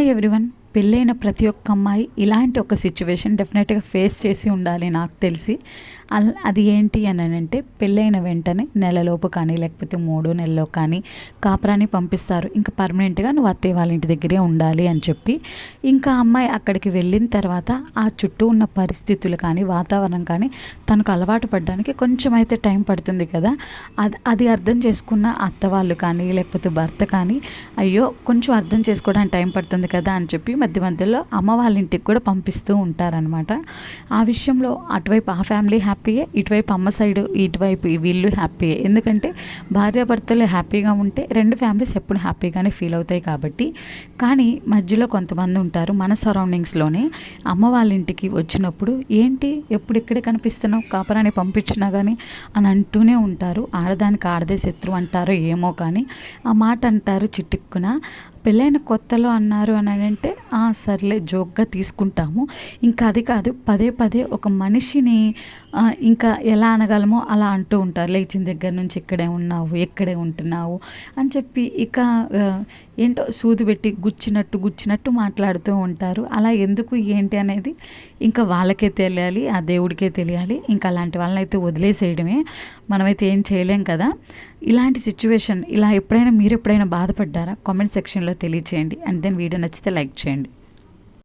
Hi everyone. పెళ్ళైన ప్రతి ఒక్క అమ్మాయి ఇలాంటి ఒక సిచ్యువేషన్ డెఫినెట్గా ఫేస్ చేసి ఉండాలి నాకు తెలిసి. అది ఏంటి అని అంటే, పెళ్ళైన వెంటనే నెలలోపు కానీ లేకపోతే 3 నెలల్లో కానీ కాపురాన్ని పంపిస్తారు. ఇంకా పర్మనెంట్గా నువ్వు అత్తయ్య వాళ్ళ ఇంటి దగ్గరే ఉండాలి అని చెప్పి. ఇంకా అమ్మాయి అక్కడికి వెళ్ళిన తర్వాత ఆ చుట్టూ ఉన్న పరిస్థితులు కానీ వాతావరణం కానీ తనకు అలవాటు పడడానికి కొంచెం అయితే టైం పడుతుంది కదా. అది అర్థం చేసుకున్న అత్త వాళ్ళు కానీ లేకపోతే భర్త కానీ, అయ్యో కొంచెం అర్థం చేసుకోవడానికి టైం పడుతుంది కదా అని చెప్పి మధ్యలో అమ్మ వాళ్ళ ఇంటికి కూడా పంపిస్తూ ఉంటారనమాట. ఆ విషయంలో అటువైపు ఆ ఫ్యామిలీ హ్యాపీయే, ఇటువైపు అమ్మ సైడు ఇటువైపు వీళ్ళు హ్యాపీయే. ఎందుకంటే భార్యాభర్తలు హ్యాపీగా ఉంటే 2 ఫ్యామిలీస్ ఎప్పుడు హ్యాపీగానే ఫీల్ అవుతాయి కాబట్టి. కానీ మధ్యలో కొంతమంది ఉంటారు మన సరౌండింగ్స్లోనే, అమ్మ వాళ్ళ ఇంటికి వచ్చినప్పుడు ఏంటి ఎప్పుడు ఇక్కడే కనిపిస్తున్నావు, కాపురాన్ని పంపించినా కానీ అని అంటూనే ఉంటారు. ఆడదానికి ఆడదే శత్రువు అంటారో ఏమో కానీ ఆ మాట అంటారు చిటిక్కున. పెళ్ళైన కొత్తలో అన్నారు అని అంటే సర్లే జోక్గా తీసుకుంటాము. ఇంకా అది కాదు, పదే పదే ఒక మనిషిని ఇంకా ఎలా అనగలమో అలా అంటూ ఉంటారు. లేచిన దగ్గర నుంచి ఇక్కడే ఉన్నావు, ఎక్కడే ఉంటున్నావు అని చెప్పి ఇక ఏంటో సూది పెట్టి గుచ్చినట్టు మాట్లాడుతూ ఉంటారు. అలా ఎందుకు ఏంటి అనేది ఇంకా వాళ్ళకే తెలియాలి, ఆ దేవుడికే తెలియాలి. ఇంకా అలాంటి వాళ్ళని అయితే వదిలేసేయడమే, మనమైతే ఏం చేయలేం కదా. ఇలాంటి సిచ్యువేషన్ ఇలా మీరు ఎప్పుడైనా బాధపడ్డారా? కామెంట్ సెక్షన్లో తెలియచేయండి. అండ్ దెన్ వీడియో నచ్చితే లైక్ చేయండి.